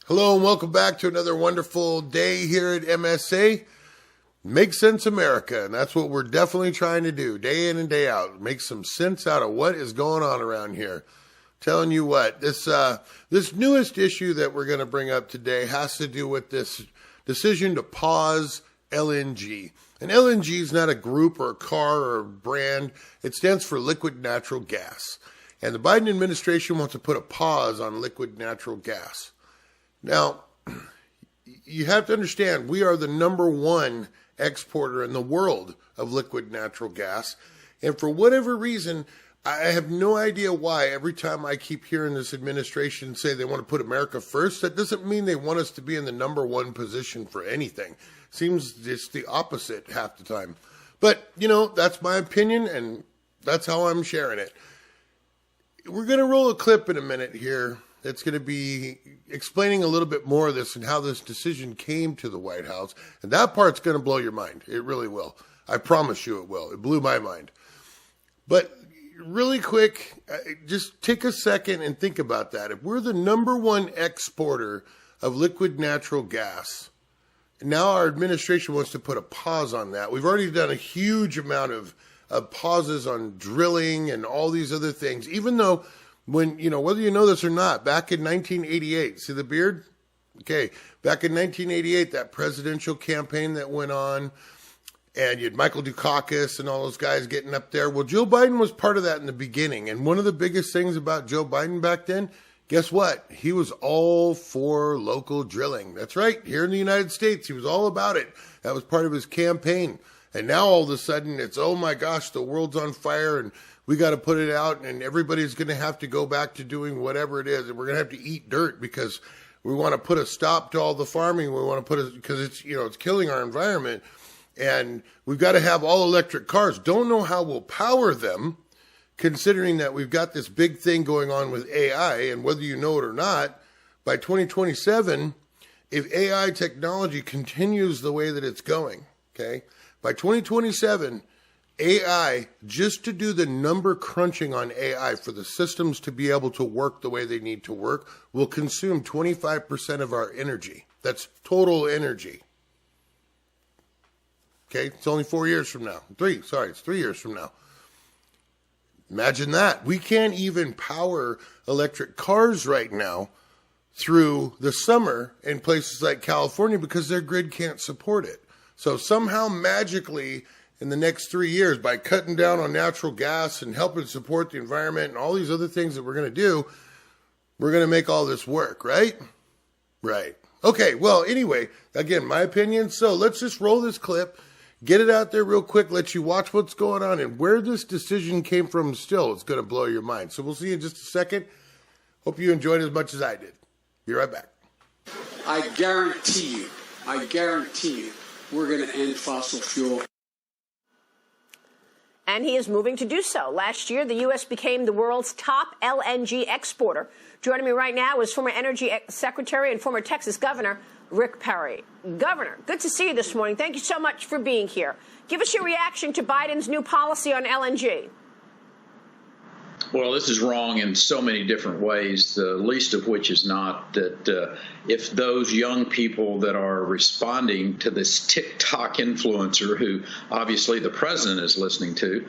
Hello and welcome back to another wonderful day here at MSA. Make Sense America, and that's what we're definitely trying to do, day in and day out. Make some sense out of what is going on around here. Telling you what, this newest issue that we're going to bring up today has to do with this decision to pause LNG. And LNG is not a group or a car or a brand. It stands for liquid natural gas. And the Biden administration wants to put a pause on liquid natural gas. Now, you have to understand, we are the number one exporter in the world of liquid natural gas. And for whatever reason, I have no idea why every time I keep hearing this administration say they want to put America first, that doesn't mean they want us to be in the number one position for anything. Seems it's the opposite half the time. But, that's my opinion, and that's how I'm sharing it. We're going to roll a clip in a minute here. That's going to be explaining a little bit more of this and how this decision came to the White House. And that part's going to blow your mind. It really will. I promise you it will. It blew my mind. But really quick, just take a second and think about that. If we're the number one exporter of liquid natural gas, now our administration wants to put a pause on that. We've already done a huge amount of pauses on drilling and all these other things, even though when, whether you know this or not, back in 1988, see the beard? Okay, back in 1988, that presidential campaign that went on, and you had Michael Dukakis and all those guys getting up there. Well, Joe Biden was part of that in the beginning, and one of the biggest things about Joe Biden back then, guess what? He was all for local drilling. That's right, here in the United States, he was all about it. That was part of his campaign. And now all of a sudden, it's, oh my gosh, the world's on fire, and we got to put it out, and everybody's going to have to go back to doing whatever it is, and we're going to have to eat dirt because we want to put a stop to all the farming. We want to put it because it's killing our environment, and we've got to have all electric cars. Don't know how we'll power them, considering that we've got this big thing going on with AI, and whether you know it or not, by 2027, if AI technology continues the way that it's going, okay, by 2027. AI, just to do the number crunching on AI for the systems to be able to work the way they need to work, will consume 25% of our energy. That's total energy. Okay, it's only 4 years from now. It's 3 years from now. Imagine that. We can't even power electric cars right now through the summer in places like California because their grid can't support it. So somehow magically, in the next 3 years, by cutting down on natural gas and helping support the environment and all these other things that we're going to do, we're going to make all this work, right? Right. Okay, well, anyway, again, my opinion. So let's just roll this clip, get it out there real quick, let you watch what's going on and where this decision came from still. It's going to blow your mind. So we'll see you in just a second. Hope you enjoyed it as much as I did. Be right back. I guarantee you, we're going to end fossil fuel. And he is moving to do so. Last year, the U.S. became the world's top LNG exporter. Joining me right now is former Energy Secretary and former Texas Governor Rick Perry. Governor, good to see you this morning. Thank you so much for being here. Give us your reaction to Biden's new policy on LNG. Well, this is wrong in so many different ways, the least of which is not that if those young people that are responding to this TikTok influencer, who obviously the president is listening to,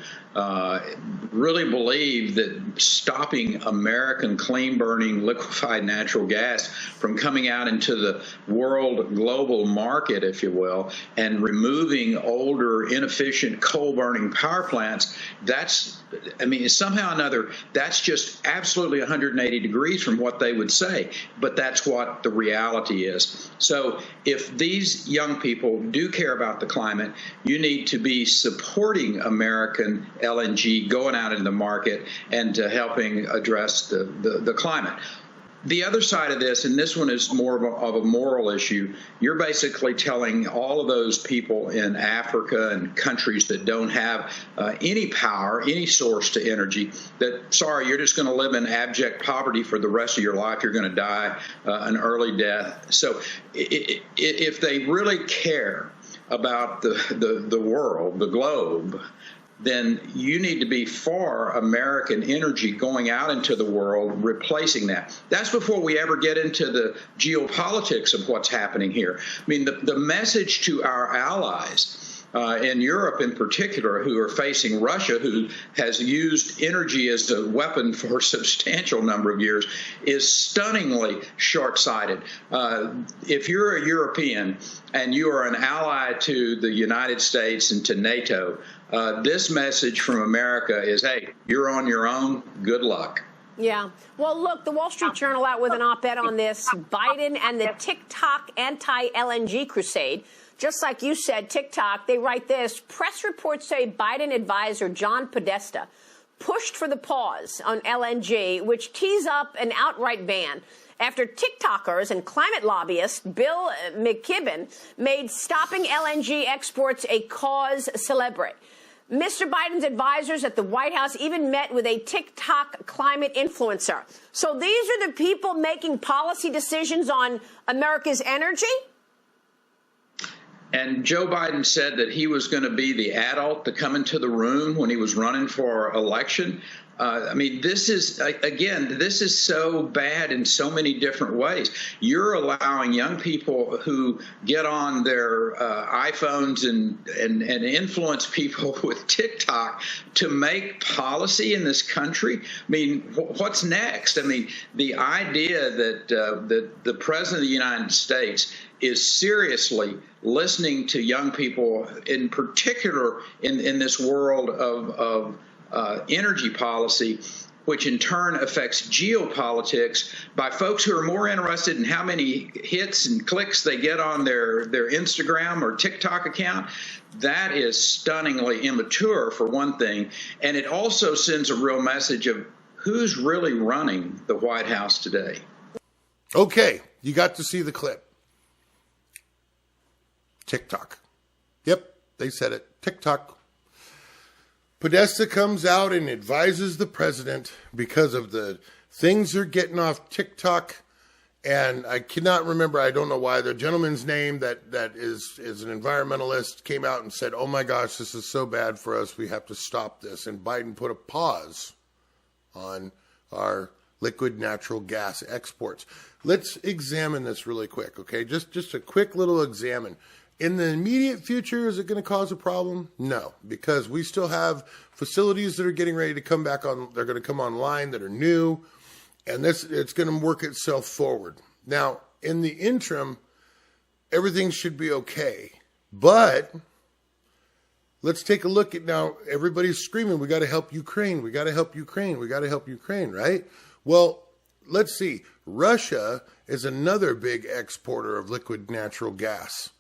really believe that stopping American clean-burning liquefied natural gas from coming out into the world global market, if you will, and removing older, inefficient coal-burning power plants, somehow or another, that's just absolutely 180 degrees from what they would say. But that's what the reality is. So if these young people do care about the climate, you need to be supporting American LNG going out in the market and helping address the climate. The other side of this, and this one is more of a moral issue, you're basically telling all of those people in Africa and countries that don't have any power, any source to energy, that, sorry, you're just going to live in abject poverty for the rest of your life. You're going to die an early death. So if they really care about the world, the globe, then you need to be for American energy going out into the world, replacing that. That's before we ever get into the geopolitics of what's happening here. I mean, the message to our allies in Europe in particular, who are facing Russia, who has used energy as a weapon for a substantial number of years, is stunningly short-sighted. If you're a European and you are an ally to the United States and to NATO, this message from America is, hey, you're on your own. Good luck. Yeah. Well, look, the Wall Street Journal out with an op-ed on this, Biden and the TikTok anti-LNG crusade. Just like you said, TikTok, they write this. Press reports say Biden advisor John Podesta pushed for the pause on LNG, which tees up an outright ban after TikTokers and climate lobbyist Bill McKibben made stopping LNG exports a cause célèbre. Mr. Biden's advisors at the White House even met with a TikTok climate influencer. So these are the people making policy decisions on America's energy? And Joe Biden said that he was going to be the adult to come into the room when he was running for election. I mean, this is, again, this is so bad in so many different ways. You're allowing young people who get on their iPhones and influence people with TikTok to make policy in this country. I mean, what's next? I mean, the idea that the President of the United States is seriously listening to young people, in particular in this world of energy policy, which in turn affects geopolitics, by folks who are more interested in how many hits and clicks they get on their Instagram or TikTok account. That is stunningly immature, for one thing. And it also sends a real message of who's really running the White House today. Okay, you got to see the clip. TikTok. Yep, they said it. TikTok. Podesta comes out and advises the president because of the things they're getting off TikTok. And I cannot remember, I don't know why, the gentleman's name that is an environmentalist came out and said, oh my gosh, this is so bad for us, we have to stop this. And Biden put a pause on our liquid natural gas exports. Let's examine this really quick, okay? Just a quick little examine. In the immediate future, is it going to cause a problem? No, because we still have facilities that are getting ready to come back on. They're going to come online that are new, and it's going to work itself forward. Now, in the interim, everything should be okay. But let's take a look at now. Everybody's screaming, we got to help Ukraine. We got to help Ukraine. We got to help Ukraine, right? Well, let's see. Russia is another big exporter of liquid natural gas.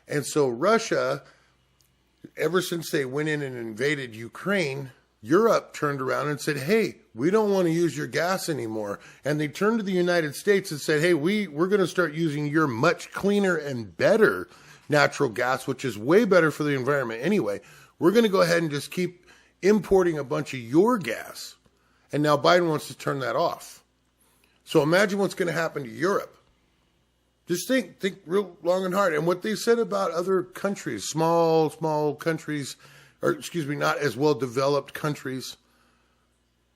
And so Russia, ever since they went in and invaded Ukraine, Europe turned around and said, hey, we don't want to use your gas anymore. And they turned to the United States and said, hey, we're going to start using your much cleaner and better natural gas, which is way better for the environment anyway. We're going to go ahead and just keep importing a bunch of your gas. And now Biden wants to turn that off. So imagine what's going to happen to Europe. Just think real long and hard. And what they said about other countries, small countries, or excuse me, not as well developed countries,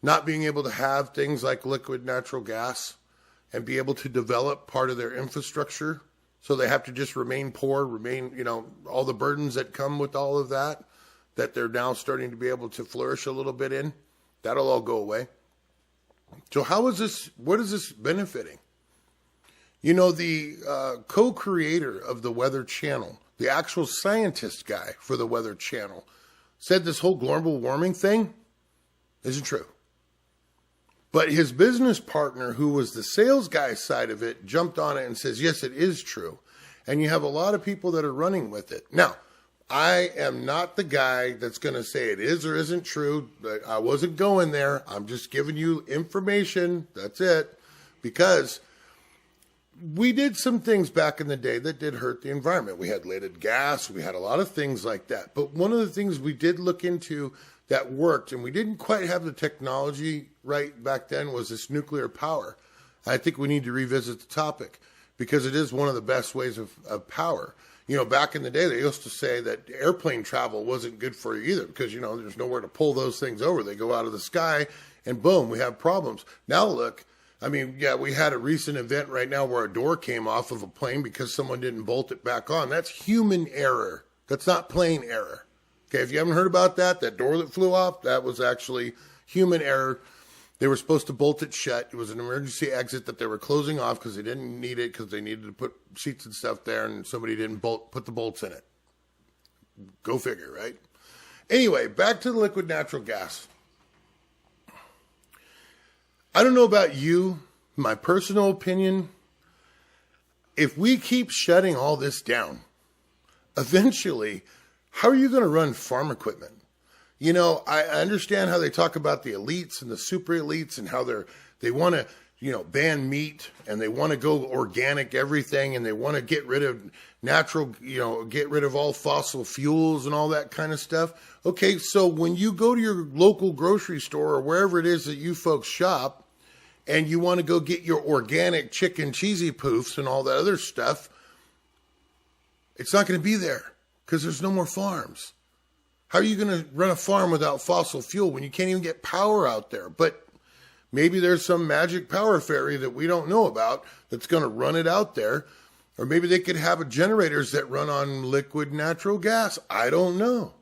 not being able to have things like liquid natural gas and be able to develop part of their infrastructure. So they have to just remain poor, all the burdens that come with all of that they're now starting to be able to flourish a little bit in. That'll all go away. So what is this benefiting? You know, the co-creator of the Weather Channel, the actual scientist guy for the Weather Channel, said this whole global warming thing isn't true. But his business partner, who was the sales guy side of it, jumped on it and says, yes, it is true. And you have a lot of people that are running with it. Now, I am not the guy that's going to say it is or isn't true. I wasn't going there. I'm just giving you information. That's it. Because we did some things back in the day that did hurt the environment. We had leaded gas. We had a lot of things like that. But one of the things we did look into that worked, and we didn't quite have the technology right back then, was this nuclear power. I think we need to revisit the topic because it is one of the best ways of power. back in the day, they used to say that airplane travel wasn't good for you either because, there's nowhere to pull those things over. They go out of the sky and boom, we have problems. Now look, we had a recent event right now where a door came off of a plane because someone didn't bolt it back on. That's human error. That's not plane error. Okay, if you haven't heard about that door that flew off, that was actually human error. They were supposed to bolt it shut. It was an emergency exit that they were closing off because they didn't need it because they needed to put seats and stuff there and somebody didn't put the bolts in it. Go figure, right? Anyway, back to the liquid natural gas. I don't know about you, my personal opinion, if we keep shutting all this down, eventually, how are you going to run farm equipment? I understand how they talk about the elites and the super elites and how they want to, ban meat and they want to go organic everything and they want to get rid of natural, get rid of all fossil fuels and all that kind of stuff. Okay, so when you go to your local grocery store or wherever it is that you folks shop and you want to go get your organic chicken cheesy poofs and all that other stuff, it's not going to be there because there's no more farms. How are you going to run a farm without fossil fuel when you can't even get power out there? But maybe there's some magic power fairy that we don't know about that's going to run it out there. Or maybe they could have generators that run on liquid natural gas. I don't know.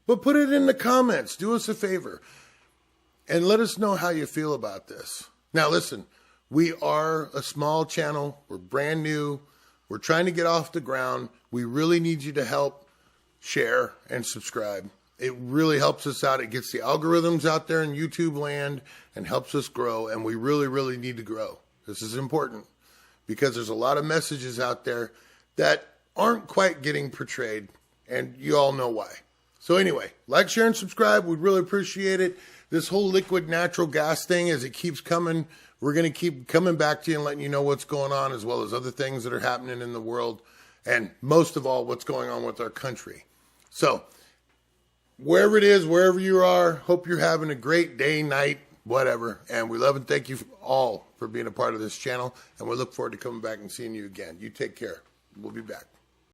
But put it in the comments. Do us a favor. And let us know how you feel about this. Now listen, we are a small channel. We're brand new. We're trying to get off the ground. We really need you to help share and subscribe. It really helps us out. It gets the algorithms out there in YouTube land and helps us grow. And we really, really need to grow. This is important because there's a lot of messages out there that aren't quite getting portrayed. And you all know why. So anyway, like, share, and subscribe. We'd really appreciate it. This whole liquid natural gas thing, as it keeps coming, we're going to keep coming back to you and letting you know what's going on, as well as other things that are happening in the world. And most of all, what's going on with our country. So, wherever it is, wherever you are, hope you're having a great day, night, whatever. And we love and thank you all for being a part of this channel. And we look forward to coming back and seeing you again. You take care. We'll be back.